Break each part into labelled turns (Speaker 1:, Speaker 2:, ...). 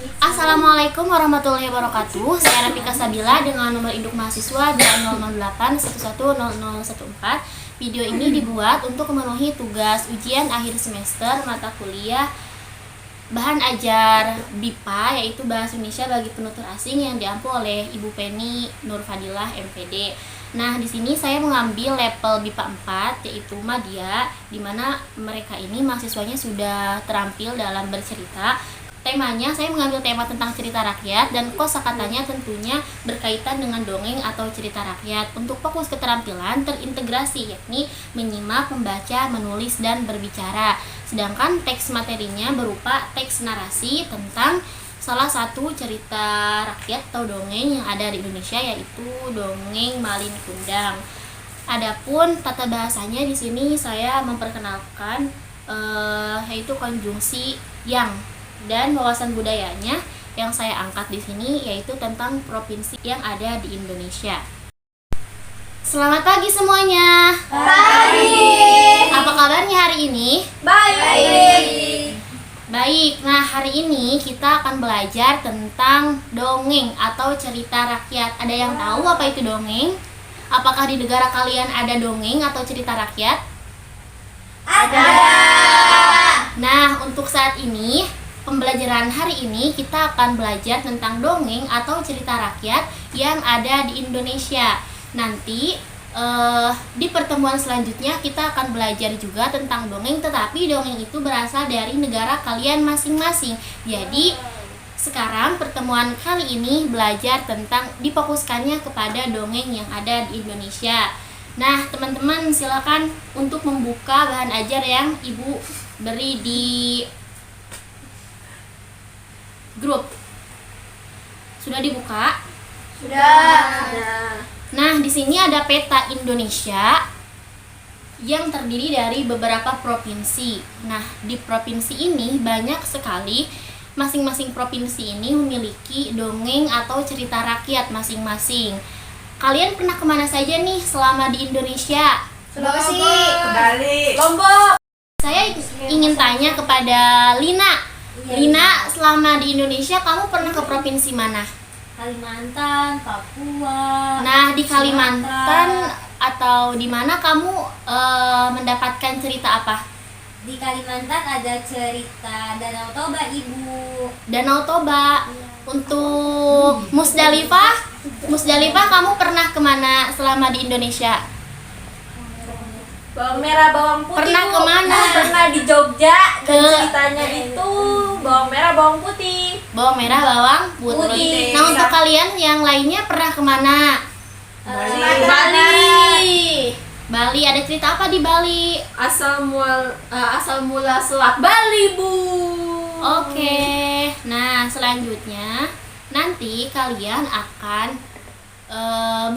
Speaker 1: Assalamualaikum warahmatullahi wabarakatuh. Saya Rafika Sabila dengan nomor induk mahasiswa 2008110014. Video ini dibuat untuk memenuhi tugas ujian akhir semester mata kuliah bahan ajar BIPA, yaitu Bahasa Indonesia bagi penutur asing yang diampu oleh Ibu Penny Nur Fadilah MPD. Nah, di sini saya mengambil level BIPA 4 yaitu Madya, di mana mereka ini mahasiswanya sudah terampil dalam bercerita. Temanya saya mengambil tema tentang cerita rakyat dan kosakatanya tentunya berkaitan dengan dongeng atau cerita rakyat. Untuk fokus keterampilan terintegrasi, yakni menyimak, membaca, menulis, dan berbicara. Sedangkan teks materinya berupa teks narasi tentang salah satu cerita rakyat atau dongeng yang ada di Indonesia, yaitu dongeng Malin Kundang. Adapun tata bahasanya di sini saya memperkenalkan yaitu konjungsi yang, dan wawasan budayanya yang saya angkat di sini yaitu tentang provinsi yang ada di Indonesia. Selamat pagi semuanya.
Speaker 2: Pagi.
Speaker 1: Apa kabarnya hari ini?
Speaker 2: Baik.
Speaker 1: Baik, nah hari ini kita akan belajar tentang dongeng atau cerita rakyat. Ada yang tahu apa itu dongeng? Apakah di negara kalian ada dongeng atau cerita rakyat?
Speaker 2: Ada.
Speaker 1: Nah, untuk saat ini, pembelajaran hari ini kita akan belajar tentang dongeng atau cerita rakyat yang ada di Indonesia. Nanti di pertemuan selanjutnya kita akan belajar juga tentang dongeng, tetapi dongeng itu berasal dari negara kalian masing-masing. Jadi sekarang pertemuan kali ini belajar tentang, difokuskannya kepada dongeng yang ada di Indonesia. Nah, teman-teman silakan untuk membuka bahan ajar yang Ibu beri di grup. Sudah dibuka?
Speaker 2: Sudah.
Speaker 1: Nah, di sini ada peta Indonesia yang terdiri dari beberapa provinsi. Nah, di provinsi ini banyak sekali, masing-masing provinsi ini memiliki dongeng atau cerita rakyat masing-masing. Kalian pernah kemana saja nih selama di Indonesia?
Speaker 2: Sulawesi,
Speaker 3: Bali,
Speaker 2: Lombok.
Speaker 1: Saya ingin tanya kepada Lina. Lina, selama di Indonesia kamu pernah ke provinsi mana?
Speaker 2: Kalimantan, Papua.
Speaker 1: Nah, di Kalimantan atau di mana kamu mendapatkan cerita apa?
Speaker 2: Di Kalimantan ada cerita Danau Toba, Ibu.
Speaker 1: Danau Toba. Untuk Musdalifah kamu pernah kemana selama di Indonesia?
Speaker 3: bawang merah, bawang putih.
Speaker 1: Pernah
Speaker 3: Bu.
Speaker 1: kemana?
Speaker 3: Pernah di Jogja. Dan
Speaker 1: Ke-
Speaker 3: ceritanya itu bawang merah, bawang putih.
Speaker 1: Bawang merah, bawang putih.
Speaker 3: Putih.
Speaker 1: Nah, untuk kalian yang lainnya pernah kemana?
Speaker 3: Bali.
Speaker 1: Bali. Ada cerita apa di Bali?
Speaker 3: Asal mula Selat Bali, Bu.
Speaker 1: Oke. Nah, selanjutnya nanti kalian akan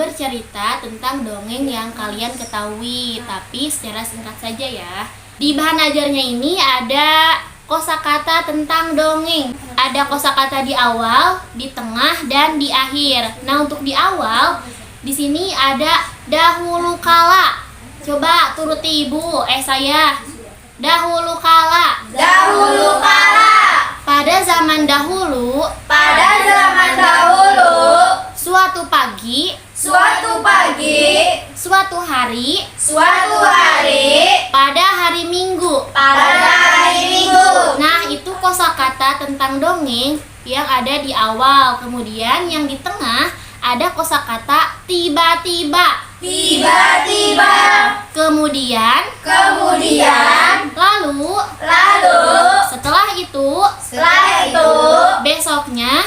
Speaker 1: bercerita tentang dongeng yang kalian ketahui, tapi secara singkat saja ya. Di bahan ajarnya ini ada kosakata tentang dongeng. Ada kosakata di awal, di tengah, dan di akhir. Nah, untuk di awal, di sini ada dahulu kala. Coba turuti Ibu, saya. Dahulu kala.
Speaker 2: Dahulu kala.
Speaker 1: Pada zaman dahulu,
Speaker 2: Pada zaman dahulu,
Speaker 1: suatu pagi,
Speaker 2: suatu pagi,
Speaker 1: suatu hari,
Speaker 2: suatu hari,
Speaker 1: pada hari Minggu.
Speaker 2: pada hari Minggu.
Speaker 1: Nah, itu kosakata tentang dongeng yang ada di awal. Kemudian yang di tengah ada kosakata tiba-tiba.
Speaker 2: Tiba-tiba.
Speaker 1: Kemudian, lalu, setelah itu, besoknya,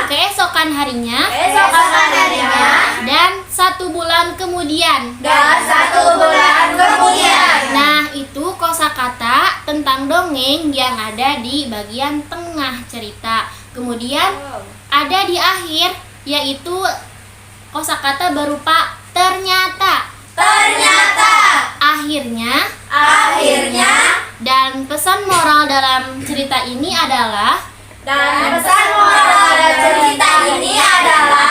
Speaker 1: keesokan harinya, dan 1 bulan kemudian. Nah, itu kosakata tentang dongeng yang ada di bagian tengah cerita. Kemudian ada di akhir, yaitu kosakata berupa ternyata. Akhirnya, dan pesan moral dalam cerita ini adalah,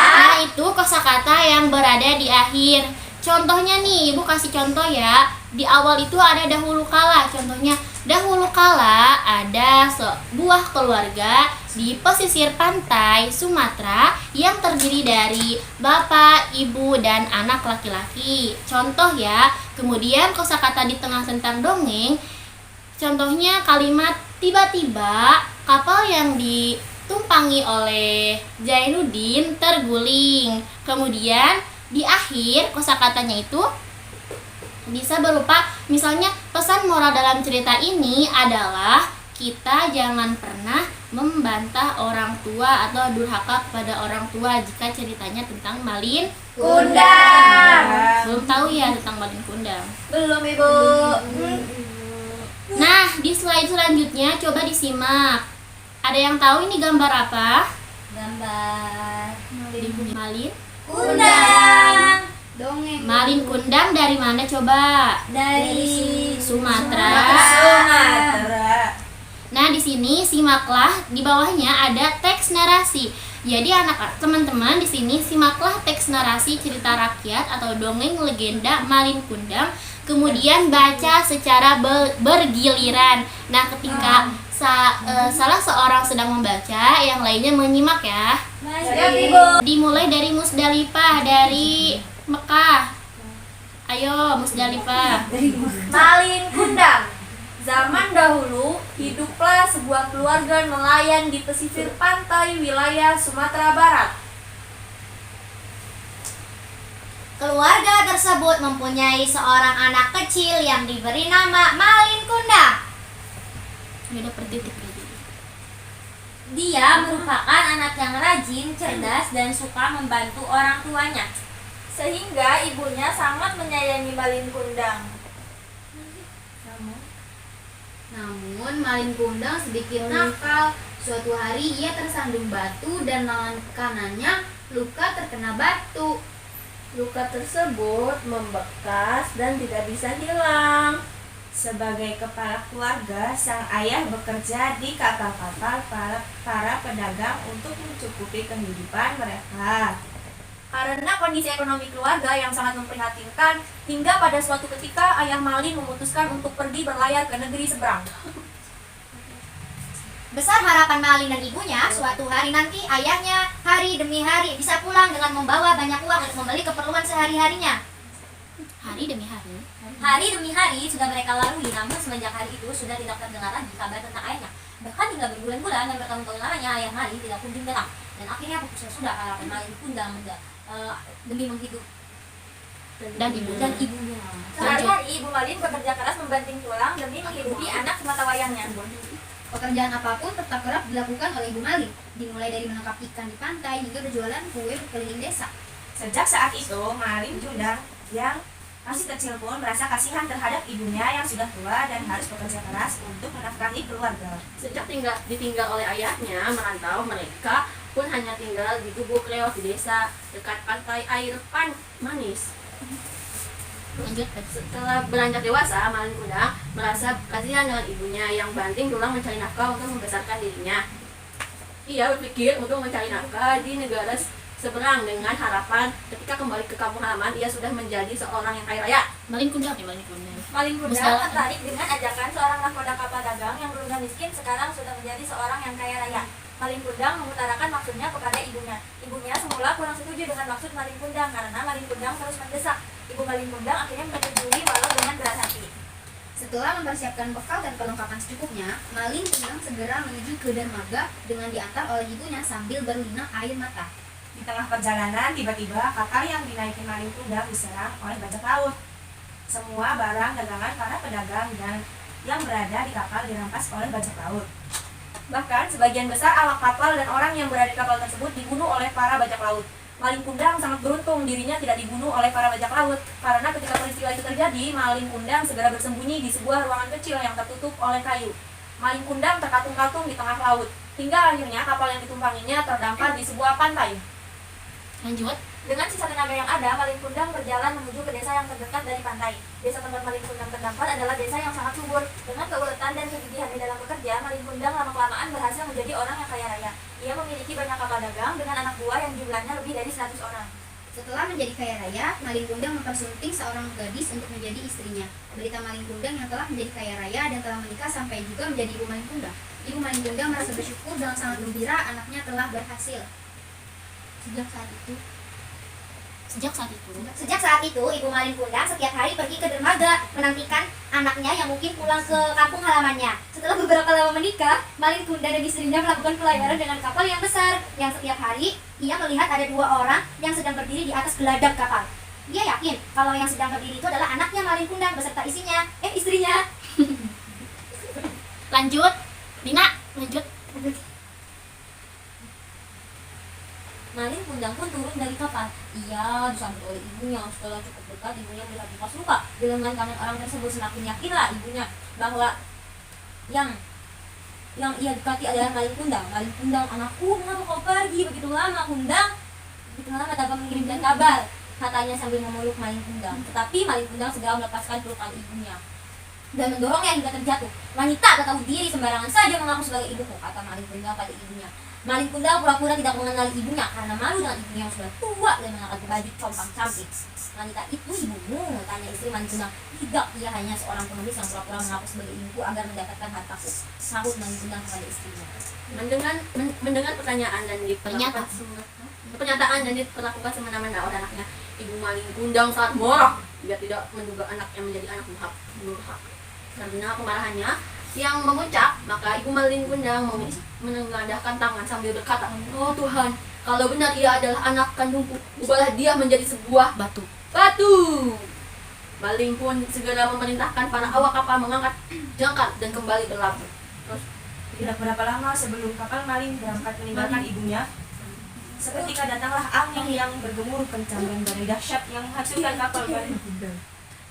Speaker 1: nah itu kosakata yang berada di akhir. Contohnya nih, Ibu kasih contoh ya. di awal itu ada dahulu kala. Contohnya, dahulu kala ada sebuah keluarga di pesisir pantai Sumatera yang terdiri dari bapak, ibu, dan anak laki-laki. Contoh ya. Kemudian kosakata di tengah tentang dongeng, contohnya kalimat tiba-tiba kapal yang ditumpangi oleh Zainuddin terguling. Kemudian di akhir kosakatanya itu bisa berupa, misalnya pesan moral dalam cerita ini adalah kita jangan pernah membantah orang tua atau durhaka kepada orang tua jika ceritanya tentang Malin
Speaker 3: Kundang.
Speaker 1: Belum tahu ya tentang Malin Kundang.
Speaker 3: Belum, Ibu.
Speaker 1: Nah, di slide selanjutnya coba disimak. Ada yang tahu ini gambar apa?
Speaker 2: Gambar
Speaker 1: Malin
Speaker 2: Kundang. Dongeng.
Speaker 1: Malin Kundang dari mana coba?
Speaker 2: Dari
Speaker 1: Sumatera.
Speaker 3: Sumatera.
Speaker 1: Nah, di sini simaklah, di bawahnya ada teks narasi. Jadi teman-teman di sini simaklah teks narasi cerita rakyat atau dongeng legenda Malin Kundang. Kemudian baca secara bergiliran. Nah, ketika salah seorang sedang membaca, yang lainnya menyimak ya.
Speaker 3: Siap, Ibu.
Speaker 1: Dimulai dari Musdalifah, dari Mekah. Ayo, Musdalifah.
Speaker 3: Malin Kundang. Zaman dahulu, hiduplah sebuah keluarga nelayan di pesisir pantai wilayah Sumatera Barat.
Speaker 2: keluarga tersebut mempunyai seorang anak kecil yang diberi nama Malin Kundang.
Speaker 1: Beda per titik aja.
Speaker 2: Dia merupakan anak yang rajin, cerdas, dan suka membantu orang tuanya.
Speaker 3: Sehingga ibunya sangat menyayangi Malin Kundang.
Speaker 4: Namun Malin Kundang sedikit nakal. Suatu hari ia tersandung batu dan lengan kanannya luka terkena batu.
Speaker 3: Luka tersebut membekas dan tidak bisa hilang.
Speaker 5: Sebagai kepala keluarga, sang ayah bekerja di kapal-kapal para pedagang untuk mencukupi kehidupan mereka.
Speaker 3: Karena kondisi ekonomi keluarga yang sangat memprihatinkan, hingga pada suatu ketika ayah Malin memutuskan untuk pergi berlayar ke negeri seberang.
Speaker 2: Besar harapan Malin dan ibunya, suatu hari nanti ayahnya hari demi hari bisa pulang dengan membawa banyak uang untuk membeli keperluan sehari-harinya.
Speaker 1: Hari demi hari.
Speaker 2: Hari demi hari sudah mereka lalui, namun semenjak hari itu sudah tidak terdengar lagi kabar tentang ayahnya. Bahkan hingga berbulan-bulan dan bertahun-tahun lamanya ayah Malin tidak kunjung datang. Dan akhirnya putus sudah harapan Malin Kundang demi menghidup
Speaker 1: Dan ibu.
Speaker 2: dan ibunya.
Speaker 3: Sehari-hari Ibu Malin bekerja keras membanting tulang demi menghidupi anak sematawayangnya.
Speaker 4: Pekerjaan apapun tetap kerap dilakukan oleh Ibu Malin, dimulai dari menangkap ikan di pantai hingga berjualan kue berkeliling desa.
Speaker 5: Sejak saat itu, Malin Kundang yang masih kecil pun merasa kasihan terhadap ibunya yang sudah tua dan harus bekerja keras untuk menafkahi keluarga.
Speaker 6: Sejak ditinggal oleh ayahnya merantau, mereka pun hanya tinggal di gubuk reot di desa dekat pantai air manis.
Speaker 1: Lanjut.
Speaker 6: Setelah beranjak dewasa, Malin Kundang merasa kasihan dengan ibunya yang banting tulang mencari nafkah untuk membesarkan dirinya. Ia berpikir untuk mencari nafkah di negara seberang dengan harapan ketika kembali ke kampung halaman ia sudah menjadi seorang yang kaya raya.
Speaker 1: Malin Kundang ya, Malin Kundang.
Speaker 3: Malin Kundang
Speaker 1: Mustafa.
Speaker 3: tertarik dengan ajakan seorang nahkoda kapal dagang yang dulunya miskin sekarang sudah menjadi seorang yang kaya raya. Malin Kundang mengutarakan maksudnya kepada ibunya. Ibunya semula kurang setuju dengan maksud Malin Kundang karena Malin Kundang terus mendesak. Ibu Malin Kundang akhirnya menyetujui walau dengan berat hati.
Speaker 4: Setelah mempersiapkan bekal dan perlengkapan secukupnya, Malin Kundang segera menuju ke dermaga dengan diantar oleh ibunya sambil berlinang air mata.
Speaker 5: Di tengah perjalanan, tiba-tiba kapal yang dinaiki Malin Kundang diserang oleh bajak laut. Semua barang dagangan para pedagang dan yang berada di kapal dirampas oleh bajak laut.
Speaker 3: Bahkan sebagian besar awak kapal dan orang yang berada di kapal tersebut dibunuh oleh para bajak laut. Malin Kundang sangat beruntung dirinya tidak dibunuh oleh para bajak laut, karena ketika peristiwa itu terjadi, Malin Kundang segera bersembunyi di sebuah ruangan kecil yang tertutup oleh kayu. Malin Kundang terkatung-katung di tengah laut, hingga akhirnya kapal yang ditumpanginya terdampar di sebuah pantai.
Speaker 1: Lanjut.
Speaker 3: Dengan sisa tenaga yang ada, Malin Kundang berjalan menuju ke desa yang terdekat dari pantai. Desa tempat Malin Kundang terdampar adalah desa yang sangat subur. Dengan keuletan dan kegigihan di dalam bekerja, Malin Kundang lama-kelamaan berhasil menjadi orang yang kaya raya. Ia memiliki banyak kapal dagang dengan anak buah yang jumlahnya lebih dari 100 orang.
Speaker 4: Setelah menjadi kaya raya, Malin Kundang mempersunting seorang gadis untuk menjadi istrinya. Berita Malin Kundang yang telah menjadi kaya raya dan telah menikah sampai juga menjadi ibu Malin Kundang. Ibu Malin Kundang merasa bersyukur dan sangat gembira anaknya telah berhasil.
Speaker 1: Sejak saat itu,
Speaker 2: Ibu Malin Kundang setiap hari pergi ke dermaga menantikan anaknya yang mungkin pulang ke kampung halamannya. Setelah beberapa lama menikah, Malin Kundang dan istrinya melakukan pelayaran dengan kapal yang besar, yang setiap hari ia melihat ada 2 orang yang sedang berdiri di atas geladak kapal. Ia yakin kalau yang sedang berdiri itu adalah anaknya Malin Kundang beserta istrinya.
Speaker 1: lanjut. Dina, lanjut.
Speaker 2: Malin Kundang pun turun dari kapal. Ia disambut oleh ibunya. Setelah cukup dekat, ibunya melihat bekas luka di lengan kanan orang tersebut. Semakin yakinlah ibunya bahwa yang ia dekati adalah Malin Kundang. Malin Kundang, anakku, mengapa kau pergi begitu lama, Kundang? Begitu lama tanpa mengirimkan kabar, katanya sambil memeluk Malin Kundang. Tetapi Malin Kundang segera melepaskan pelukan ibunya dan mendorongnya hingga terjatuh. Wanita tak tahu diri sembarangan saja mengaku sebagai ibuku, kata Malin Kundang pada ibunya. Malin Kundang pura-pura tidak mengenali ibunya karena malu dengan ibunya yang sudah tua dan mengenakan baju compang-camping. Wanita itu ibumu, tanya istri Malin Kundang. Tidak, ia hanya seorang pengemis yang pura-pura mengaku sebagai ibuku agar mendapatkan hartaku, sahut Malin Kundang kepada istrinya.
Speaker 6: Mendengar pertanyaan dan pernyataan dan diperlakukan semena-mena oleh anaknya, Ibu Malin Kundang sangat marah. Dia tidak menduga anaknya menjadi anak durhaka. Karena kemarahannya yang memuncak, maka Ibu Malin Kundang menengadahkan tangan sambil berkata, "Oh Tuhan, kalau benar ia adalah anak kandungku, ubahlah dia menjadi sebuah
Speaker 1: Batu.
Speaker 6: Malin pun segera memerintahkan para awak kapal mengangkat jangkar dan kembali berlabuh. Terus
Speaker 5: Tidak berapa lama sebelum kapal Malin berangkat meninggalkan ibunya, seketika datanglah angin yang bergemuruh kencang dan badai dahsyat yang menghancurkan kapal Malin Kundang.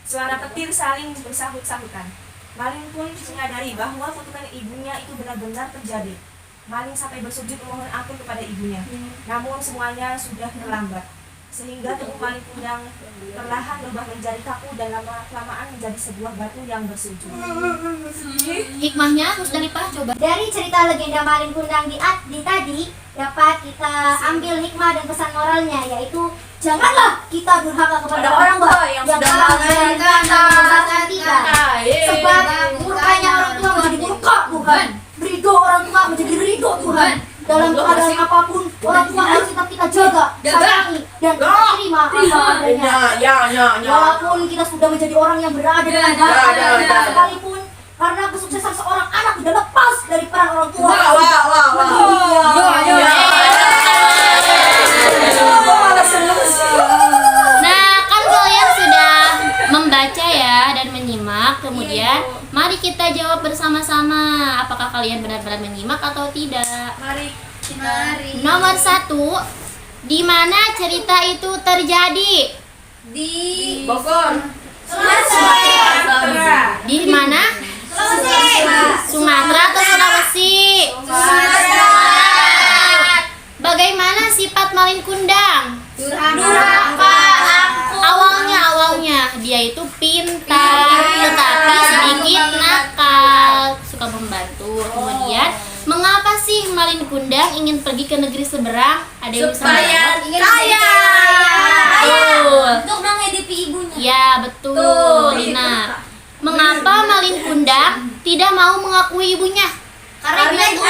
Speaker 5: Suara petir saling bersahut-sahutan. Malin pun menyadari bahwa kutukan ibunya itu benar-benar terjadi. Malin sampai bersujud memohon ampun kepada ibunya. Namun semuanya sudah terlambat. Sehingga tubuh Malin Kundang perlahan berubah menjadi kaku dan lama-kelamaan menjadi sebuah batu yang bersujud.
Speaker 1: Hikmahnya Musdalifah coba.
Speaker 2: Dari cerita legenda Malin Kundang di tadi dapat kita ambil hikmah dan pesan moralnya, yaitu janganlah kita durhaka kepada orang tua yang sudah memberikan dan membesarkan kita. Sebab murkanya orang tua menjadi murka Tuhan, ridho orang tua menjadi ridho Tuhan. Dalam keadaan apapun, orang tua harus tetap kita jaga, sayangi, dan terima apa adanya. Walaupun kita sudah menjadi orang yang berada dalam bahaya sekalipun, karena kesuksesan seorang anak tidak lepas dari peran orang tua.
Speaker 1: Nah, kan kalian sudah membaca ya dan menyimak. Kemudian mari kita jawab bersama-sama. Apakah kalian benar-benar menyimak atau tidak?
Speaker 5: Mari
Speaker 1: Nomor 1, di mana cerita itu terjadi?
Speaker 4: Di
Speaker 6: Bogor.
Speaker 1: Di mana? Sumatera atau Sulawesi? Bagaimana sifat Malin Kundang?
Speaker 4: durhaka.
Speaker 1: Awalnya dia itu pintar, tetapi sedikit nakal, suka membantu. Kemudian, mengapa sih Malin Kundang ingin pergi ke negeri seberang? Ada yang bisa menjawab?
Speaker 4: Kaya.
Speaker 1: Betul.
Speaker 2: Untuk menghidupi ibunya.
Speaker 1: Ya, betul, Lina. Mengapa Malin Kundang tidak mau mengakui ibunya?
Speaker 2: Karena dia itu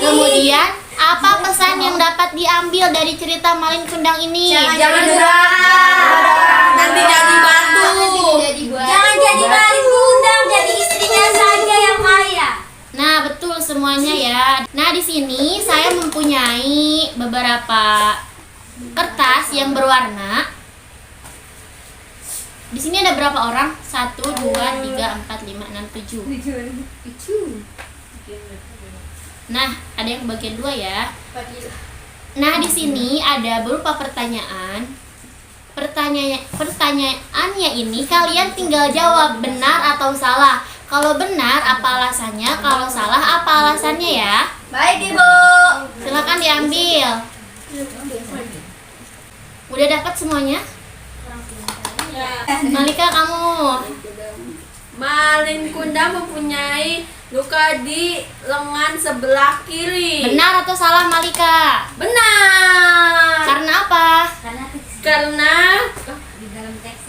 Speaker 1: Kemudian, apa pesan yang dapat diambil dari cerita Malin Kundang ini?
Speaker 4: Jangan durhaka.
Speaker 6: Nanti jadi batu.
Speaker 2: Jangan jadi Malin Kundang, jadi istrinya saja yang kaya.
Speaker 1: Nah, betul semuanya ya. Nah, di sini saya mempunyai beberapa kertas yang berwarna. Di sini ada berapa orang? 1, 2, 3, 4, 5, 6, 7. Nah, ada yang bagian 2 ya. Nah, di sini ada berupa pertanyaan. Pertanyaannya ini kalian tinggal jawab benar atau salah. Kalau benar, apa alasannya? Kalau salah, apa alasannya ya?
Speaker 2: Baik, Ibu.
Speaker 1: Silakan diambil. Udah dapat semuanya? Malika, kamu.
Speaker 6: Malin Kundang mempunyai Luka di lengan sebelah kiri.
Speaker 1: Benar atau salah Malika?
Speaker 6: Benar.
Speaker 1: Karena apa?
Speaker 6: Karena
Speaker 2: di dalam teks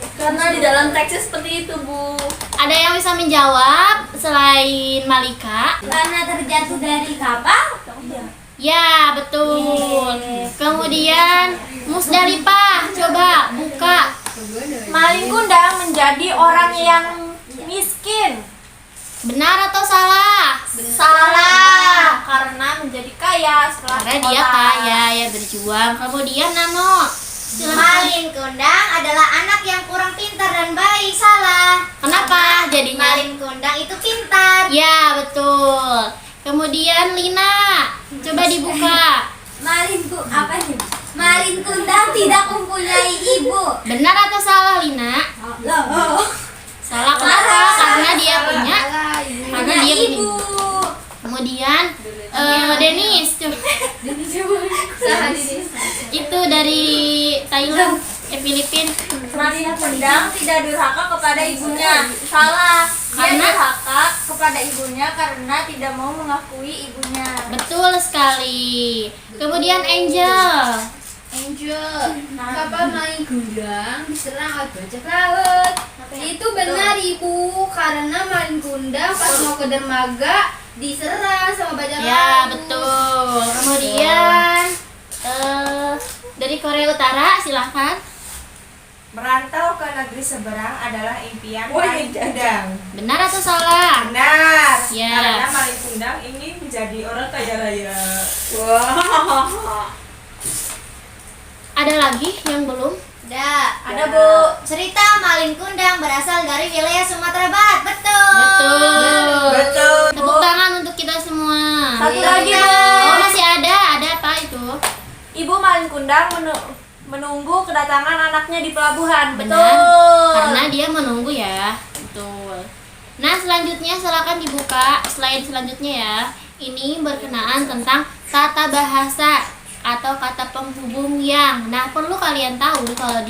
Speaker 6: di dalam teksnya seperti itu, Bu.
Speaker 1: Ada yang bisa menjawab selain Malika?
Speaker 2: karena terjatuh dari kapal.
Speaker 1: Ya, betul. Kemudian Musdalifah, coba buka.
Speaker 3: Maling kundang menjadi orang yang miskin.
Speaker 1: Benar atau salah?
Speaker 3: Salah, karena menjadi kaya setelah
Speaker 1: Karena dia
Speaker 3: sekolah.
Speaker 1: kaya ya berjuang. Kemudian Nano, silahkan.
Speaker 4: Malin kundang adalah anak yang kurang pintar dan baik. Salah.
Speaker 1: Kenapa jadinya?
Speaker 4: Malin kundang itu pintar.
Speaker 1: Ya, betul. Kemudian Lina, coba dibuka.
Speaker 2: Malin kundang tidak mempunyai ibu.
Speaker 1: Benar atau salah Lina? Salah kenapa? Karena dia punya. Karena dia
Speaker 2: Ibu.
Speaker 1: punya. Kemudian Denis, coba. Itu dari Thailand, Filipina.
Speaker 3: Malin kundang tidak durhaka kepada ibunya. Salah. Dia
Speaker 1: Karena?
Speaker 3: durhaka kepada ibunya karena tidak mau mengakui ibunya.
Speaker 1: Betul sekali. Kemudian Angel.
Speaker 4: Kapal maling kundang diserang oleh bajak laut. Itu benar ibu, karena maling kundang pas mau ke dermaga diserang sama bajak laut.
Speaker 1: Ya, betul. Kemudian dari Korea Utara, silahkan.
Speaker 5: Merantau ke negeri seberang adalah impian maling kundang.
Speaker 1: Benar atau salah?
Speaker 5: Benar.
Speaker 1: Ya.
Speaker 5: Karena maling kundang ingin menjadi orang kaya raya. Wah.
Speaker 1: Ada lagi yang belum?
Speaker 3: Ada Bu.
Speaker 4: Cerita maling kundang berasal dari wilayah Sumatera Barat. Betul.
Speaker 5: Betul.
Speaker 1: Tepuk tangan untuk kita semua.
Speaker 3: Satu lagi Bu.
Speaker 1: Oh, masih ada. Ada apa itu?
Speaker 3: Ibu maling kundang menunggu kedatangan anaknya di pelabuhan.
Speaker 1: Benar.
Speaker 3: Betul.
Speaker 1: Karena dia menunggu ya. Betul. Nah, selanjutnya silakan dibuka slide selanjutnya ya. Ini berkenaan tentang tata bahasa atau kata penghubung yang. Nah, perlu kalian tahu kalau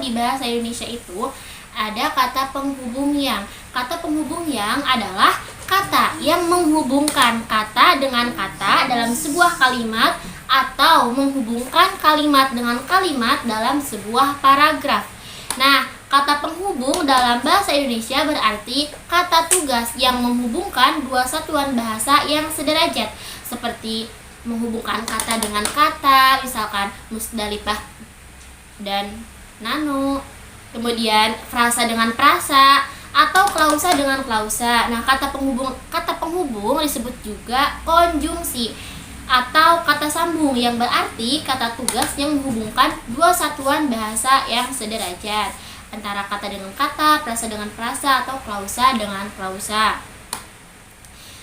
Speaker 1: di bahasa Indonesia itu ada kata penghubung yang. Kata penghubung yang adalah kata yang menghubungkan kata dengan kata dalam sebuah kalimat atau menghubungkan kalimat dengan kalimat dalam sebuah paragraf. Nah, kata penghubung dalam bahasa Indonesia berarti kata tugas yang menghubungkan dua satuan bahasa yang sederajat, seperti menghubungkan kata dengan kata, misalkan Musdalifah dan Nano. Kemudian frasa dengan prasa atau klausa dengan klausa. Nah, kata penghubung disebut juga konjungsi atau kata sambung yang berarti kata tugas yang menghubungkan dua satuan bahasa yang sederajat antara kata dengan kata, prasa dengan prasa, atau klausa dengan klausa.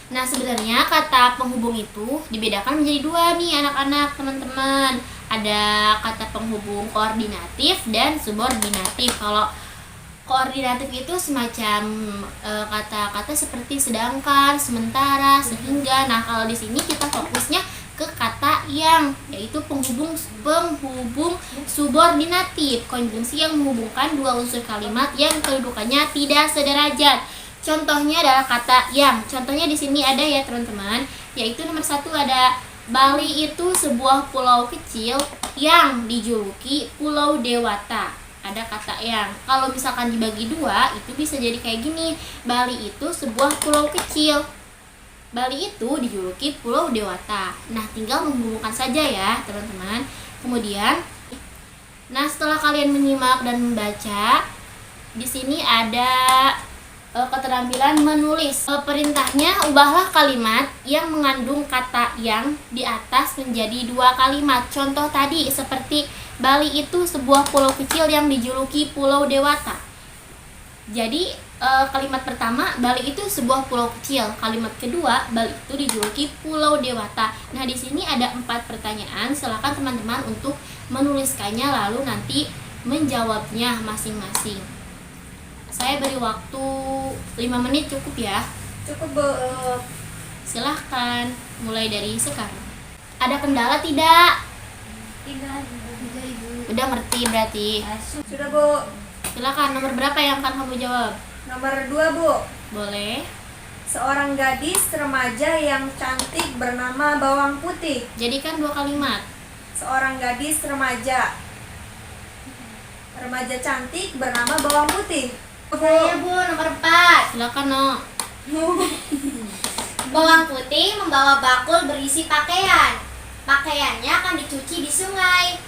Speaker 1: Nah, sebenarnya kata penghubung itu dibedakan menjadi dua nih anak-anak, teman-teman. Ada kata penghubung koordinatif dan subordinatif. Kalau koordinatif itu semacam kata-kata seperti sedangkan, sementara, sehingga. Nah, kalau di sini kita fokusnya ke kata yang, yaitu penghubung subordinatif, konjungsi yang menghubungkan dua unsur kalimat yang kedudukannya tidak sederajat. Contohnya adalah kata yang. Contohnya di sini ada ya teman-teman, yaitu nomor 1 ada Bali itu sebuah pulau kecil yang dijuluki Pulau Dewata. Ada kata yang. Kalau misalkan dibagi dua, itu bisa jadi kayak gini. Bali itu sebuah pulau kecil. Bali itu dijuluki Pulau Dewata. Nah, tinggal menghubungkan saja ya teman-teman. Kemudian, nah setelah kalian menyimak dan membaca, di sini ada keterampilan menulis. Perintahnya, ubahlah kalimat yang mengandung kata yang di atas menjadi dua kalimat. Contoh tadi seperti Bali itu sebuah pulau kecil yang dijuluki Pulau Dewata. Jadi kalimat pertama, Bali itu sebuah pulau kecil. Kalimat kedua, Bali itu dijuluki Pulau Dewata. Nah, di sini ada 4 pertanyaan. Silakan teman-teman untuk menuliskannya lalu nanti menjawabnya masing-masing. Saya beri waktu 5 menit cukup ya.
Speaker 3: Cukup Bu.
Speaker 1: Silahkan mulai dari sekarang. Ada kendala tidak? Udah ngerti berarti.
Speaker 3: Sudah Bu.
Speaker 1: Silahkan, nomor berapa yang akan kamu jawab?
Speaker 3: Nomor 2 Bu.
Speaker 1: Boleh.
Speaker 3: Seorang gadis remaja yang cantik bernama Bawang Putih.
Speaker 1: Jadikan 2 kalimat.
Speaker 3: Seorang gadis remaja cantik bernama Bawang Putih.
Speaker 2: Saya Bu, nomor 4.
Speaker 1: Silakan, No.
Speaker 2: Bawang putih membawa bakul berisi pakaian. Pakaiannya akan dicuci di sungai.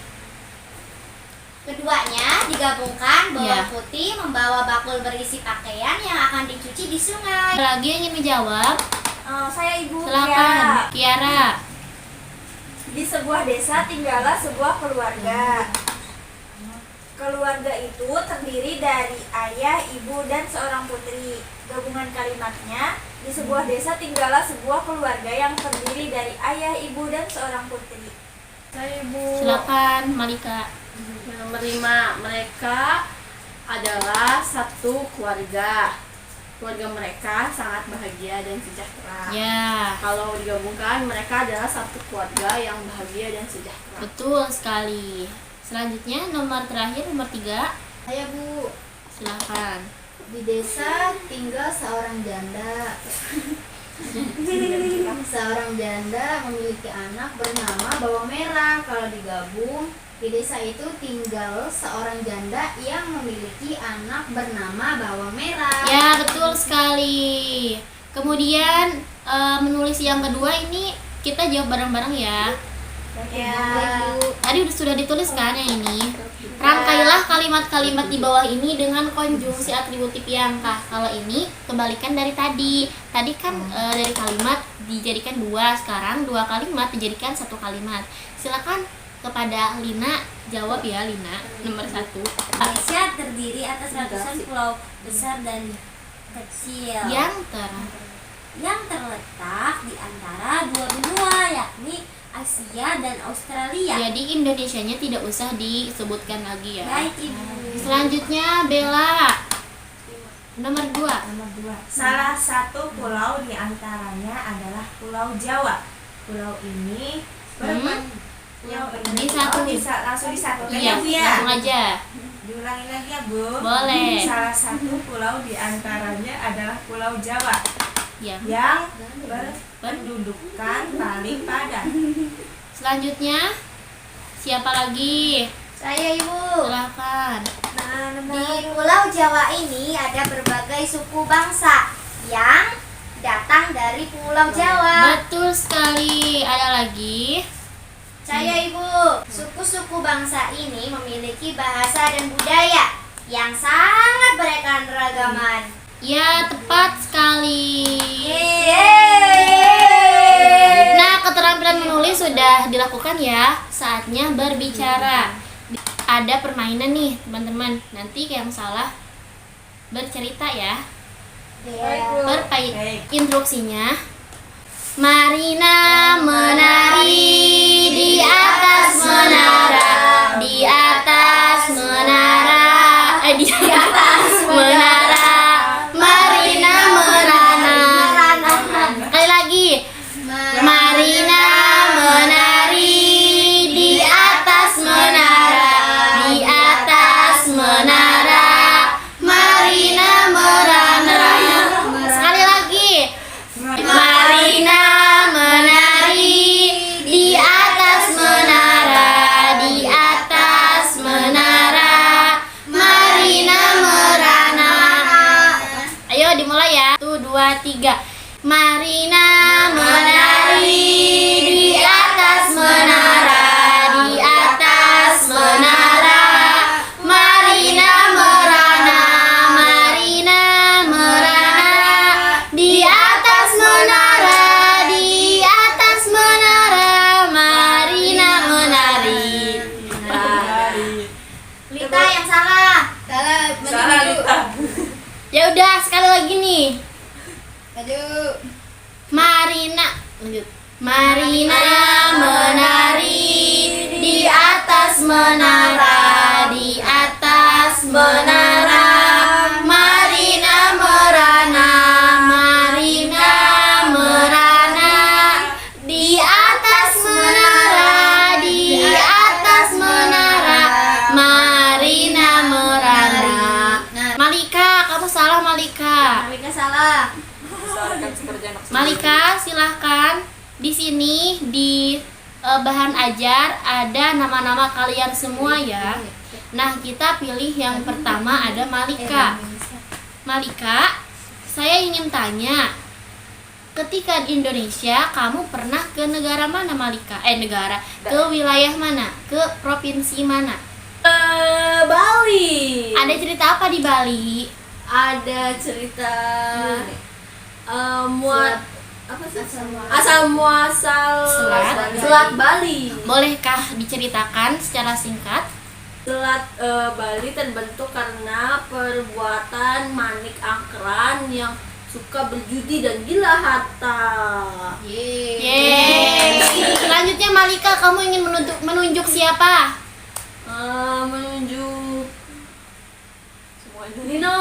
Speaker 2: Keduanya digabungkan, bawang
Speaker 1: Iya.
Speaker 2: putih membawa bakul berisi pakaian yang akan dicuci di sungai.
Speaker 1: Ada lagi yang ingin menjawab?
Speaker 3: Saya Ibu
Speaker 1: Silakan, Kiara.
Speaker 3: Di sebuah desa tinggallah sebuah keluarga. Keluarga itu terdiri dari ayah, ibu, dan seorang putri. Gabungan kalimatnya, di sebuah desa tinggallah sebuah keluarga yang terdiri dari ayah, ibu, dan seorang putri.
Speaker 5: Saya Ibu.
Speaker 1: Silakan, Malika.
Speaker 6: Nomor 5, mereka adalah satu keluarga. Keluarga mereka sangat bahagia dan sejahtera.
Speaker 1: Ya,
Speaker 6: Kalau digabungkan, mereka adalah satu keluarga yang bahagia dan sejahtera.
Speaker 1: betul sekali. Selanjutnya nomor terakhir, nomor 3.
Speaker 4: Saya Bu,
Speaker 1: Silakan.
Speaker 4: di desa tinggal seorang janda. Seorang janda memiliki anak bernama Bawang Merah. Kalau digabung, di desa itu tinggal seorang janda yang memiliki anak bernama Bawang Merah.
Speaker 1: Ya, betul sekali. Kemudian menulis yang kedua ini kita jawab bareng-bareng ya.
Speaker 4: Ya.
Speaker 1: Tadi sudah ditulis kan yang ini. Rangkailah kalimat-kalimat di bawah ini dengan konjungsi atributif yang kah. Kalau ini kebalikan dari tadi. Tadi kan dari kalimat dijadikan 2, sekarang 2 kalimat dijadikan 1 kalimat. Silakan kepada Lina jawab ya, Lina. Nomor 1.
Speaker 2: Indonesia terdiri atas ratusan pulau besar dan kecil yang terletak di antara 2 benua, yakni Asia dan Australia.
Speaker 1: Jadi Indonesianya tidak usah disebutkan lagi ya.
Speaker 2: Baik Ibu.
Speaker 1: Selanjutnya Bella. Nomor 2.
Speaker 5: Nomor 2. Salah satu pulau di antaranya adalah Pulau Jawa. Pulau ini bisa langsung disatukan
Speaker 1: Iya,
Speaker 5: ya Bu ya.
Speaker 1: langsung aja.
Speaker 5: Diulangi lagi ya Bu.
Speaker 1: Boleh.
Speaker 5: Salah satu pulau di antaranya adalah Pulau Jawa
Speaker 1: Ya.
Speaker 5: yang berpendudukan paling padat.
Speaker 1: Selanjutnya siapa lagi?
Speaker 2: Saya Ibu.
Speaker 1: Silakan.
Speaker 2: Di Pulau Jawa ini ada berbagai suku bangsa yang datang dari Pulau Jawa.
Speaker 1: Betul sekali. Ada lagi?
Speaker 2: Saya Ibu. Suku-suku bangsa ini memiliki bahasa dan budaya yang sangat beraneka-ragaman.
Speaker 1: Ya, tepat sekali.
Speaker 2: Yeay.
Speaker 1: Nah, keterampilan menulis sudah dilakukan ya. Saatnya berbicara. Ada permainan nih, teman-teman. Nanti yang salah bercerita ya.
Speaker 5: Baik.
Speaker 1: Instruksinya. Marina menari di atas menara, di atas menara, di atas menara. Marina merana. Sekali lagi. Marina menari di atas menara, di atas menara. Marina merana. Sekali lagi. Marina menari di atas menara, di atas menara. Marina merana. Ayo dimulai ya. 1, 2, 3. Marina menari di atas menara, di atas menara. Marina merana, Marina merana. Di atas menara, di atas menara. Marina menari.
Speaker 2: Lita yang salah.
Speaker 5: Salah Lita.
Speaker 1: Ya udah, sekali lagi nih.
Speaker 4: Aduh.
Speaker 1: Marina, lanjut. Marina menari di atas menara, di atas menara. Marina merana, Marina merana. Di atas menara, di atas menara. Marina merana. Malika, kamu salah Malika.
Speaker 2: Malika salah.
Speaker 6: Suarakan seperti anak sendiri.
Speaker 1: Malika, silahkan. Di sini di bahan ajar ada nama-nama kalian semua ya. Nah, kita pilih yang pertama ada Malika. Malika, saya ingin tanya, ketika di Indonesia kamu pernah ke negara mana Malika? Ke wilayah mana? Ke provinsi mana?
Speaker 6: Bali.
Speaker 1: Ada cerita apa di Bali?
Speaker 6: Ada cerita muat apa sih? Asal muasal Selat Bali.
Speaker 1: Bolehkah diceritakan secara singkat?
Speaker 6: Selat Bali terbentuk karena perbuatan Manik Angkeran yang suka berjudi dan gila harta.
Speaker 1: Yeay. Selanjutnya Malika, kamu ingin menunjuk siapa?
Speaker 6: Menunjuk Nino.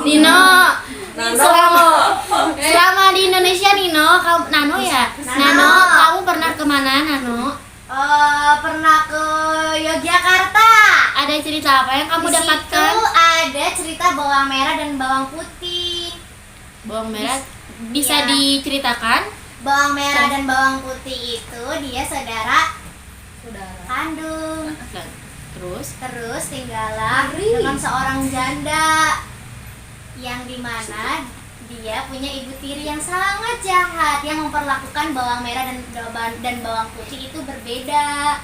Speaker 1: Nino.
Speaker 6: Nano.
Speaker 1: Selama di Indonesia Nano ya. Nano, kamu pernah kemana Nano?
Speaker 7: Pernah ke Yogyakarta.
Speaker 1: Ada cerita apa yang kamu
Speaker 7: Di situ
Speaker 1: dapatkan?
Speaker 7: ada cerita bawang merah dan bawang putih.
Speaker 1: Bawang merah bisa
Speaker 7: Iya.
Speaker 1: diceritakan?
Speaker 7: Bawang merah dan bawang putih itu dia saudara kandung.
Speaker 1: Terus
Speaker 7: Tinggallah dengan seorang janda yang dimana dia punya ibu tiri yang sangat jahat yang memperlakukan bawang merah dan bawang putih itu berbeda.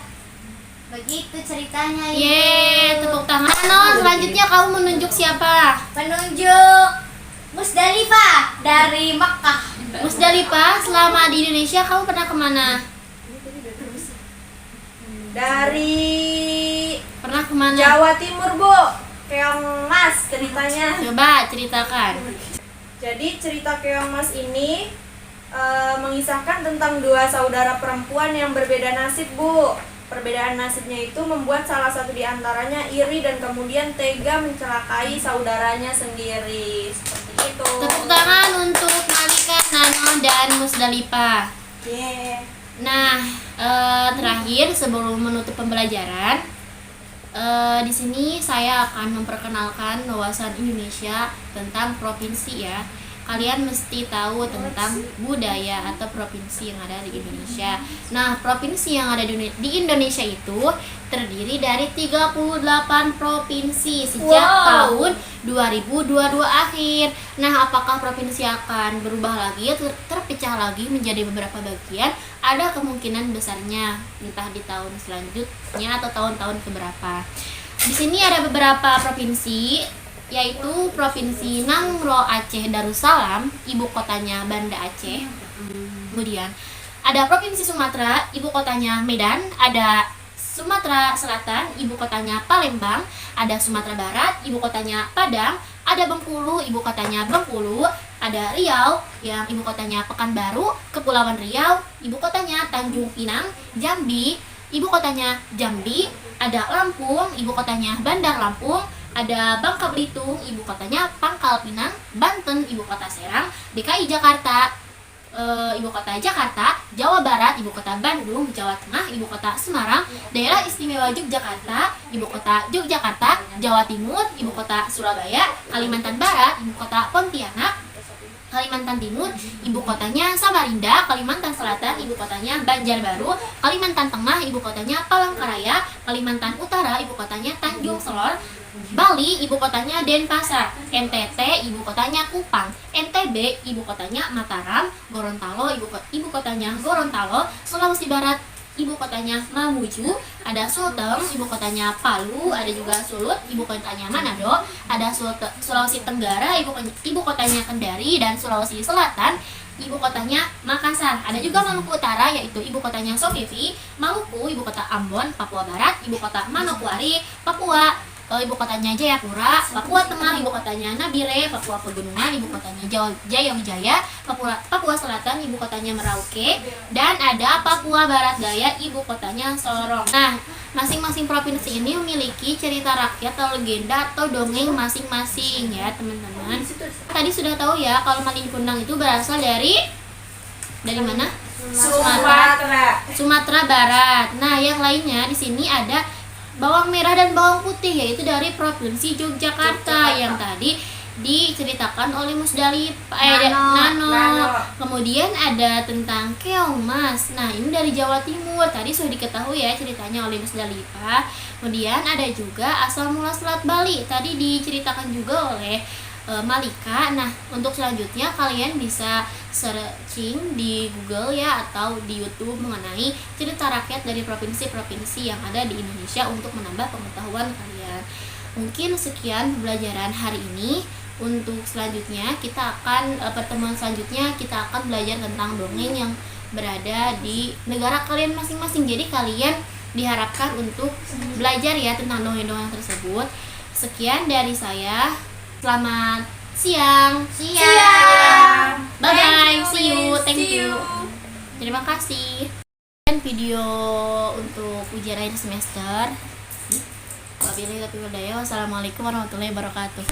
Speaker 7: Begitu ceritanya.
Speaker 1: Yeay, tepuk tangan. Nano, selanjutnya kamu menunjuk siapa?
Speaker 7: Penunjuk Musdalifah dari Mekah.
Speaker 1: Musdalifah, selama di Indonesia kamu pernah kemana? Pernah kemana?
Speaker 3: Jawa Timur, Bu. Keong Mas ceritanya.
Speaker 1: Coba ceritakan.
Speaker 3: Jadi cerita Keong Mas ini mengisahkan tentang dua saudara perempuan yang berbeda nasib, Bu. Perbedaan nasibnya itu membuat salah satu di antaranya iri dan kemudian tega mencelakai saudaranya sendiri. Seperti itu.
Speaker 1: Tepuk tangan untuk Malika, Nano, dan Musdalifah. Nah, terakhir sebelum menutup pembelajaran, di sini saya akan memperkenalkan wawasan Indonesia tentang provinsi ya. Kalian mesti tahu tentang budaya atau provinsi yang ada di Indonesia. Nah, provinsi yang ada di Indonesia itu terdiri dari 38 provinsi sejak tahun 2022 akhir. Nah, apakah provinsi akan berubah lagi, terpecah lagi menjadi beberapa bagian? Ada kemungkinan besarnya, entah di tahun selanjutnya atau tahun-tahun keberapa. Di sini ada beberapa provinsi, yaitu Provinsi Nangro Aceh Darussalam, ibu kotanya Banda Aceh. Kemudian ada Provinsi Sumatera, ibu kotanya Medan. Ada Sumatera Selatan, ibu kotanya Palembang. Ada Sumatera Barat, ibu kotanya Padang. Ada Bengkulu, ibu kotanya Bengkulu. Ada Riau, yang ibu kotanya Pekanbaru. Kepulauan Riau, ibu kotanya Tanjung Pinang. Jambi, ibu kotanya Jambi. Ada Lampung, ibu kotanya Bandar Lampung. Ada Bangka Belitung, ibu kotanya Pangkal Pinang. Banten, ibu kota Serang. DKI Jakarta, ibu kota Jakarta. Jawa Barat, ibu kota Bandung. Jawa Tengah, ibu kota Semarang. Daerah Istimewa Yogyakarta, ibu kota Yogyakarta. Jawa Timur, ibu kota Surabaya. Kalimantan Barat, ibu kota Pontianak. Kalimantan Timur, ibu kotanya Samarinda. Kalimantan Selatan, ibu kotanya Banjarbaru. Kalimantan Tengah, ibu kotanya Palangkaraya. Kalimantan Utara, ibu kotanya Tanjung Selor. Bali, ibu kotanya Denpasar. NTT, ibu kotanya Kupang. NTB, ibu kotanya Mataram. Gorontalo, ibu kotanya Gorontalo. Sulawesi Barat, ibu kotanya Mamuju. Ada Sulteng, ibu kotanya Palu. Ada juga Sulut, ibu kotanya Manado. Ada Sulawesi Tenggara, ibu kotanya Kendari. Dan Sulawesi Selatan, ibu kotanya Makassar. Ada juga Maluku Utara, yaitu ibu kotanya Sovivi. Maluku, ibu kota Ambon. Papua Barat, ibu kota Manokwari. Papua, ibu kotanya Jayapura. Papua Tengah, ibu kotanya Nabire. Papua Pegunungan, ibu kotanya Jayawijaya. Papua Selatan, ibu kotanya Merauke. Dan ada Papua Barat Daya, ibu kotanya Sorong. Nah, masing-masing provinsi ini memiliki cerita rakyat atau legenda atau dongeng masing-masing ya teman-teman. Tadi sudah tahu ya kalau Malin Kundang itu berasal dari mana? Sumatera Barat. Nah, yang lainnya di sini ada bawang merah dan bawang putih, yaitu dari Provinsi Yogyakarta yang tadi diceritakan oleh
Speaker 3: Nano.
Speaker 1: Kemudian ada tentang keong mas. Nah ini dari Jawa Timur, tadi sudah diketahui ya ceritanya oleh Musdalifah. Kemudian ada juga asal mula selat Bali, tadi diceritakan juga oleh Malika. Nah untuk selanjutnya kalian bisa searching di Google ya atau di YouTube mengenai cerita rakyat dari provinsi-provinsi yang ada di Indonesia untuk menambah pengetahuan kalian. Mungkin sekian pembelajaran hari ini. Untuk selanjutnya kita akan pertemuan selanjutnya kita akan belajar tentang dongeng yang berada di negara kalian masing-masing. Jadi kalian diharapkan untuk belajar ya tentang dongeng-dongeng tersebut. Sekian dari saya. Selamat siang. Bye bye. See you. Thank you. Terima kasih. Dan video untuk ujian akhir semester. Wabillahi taufiq wal hidayah. Wassalamualaikum warahmatullahi wabarakatuh.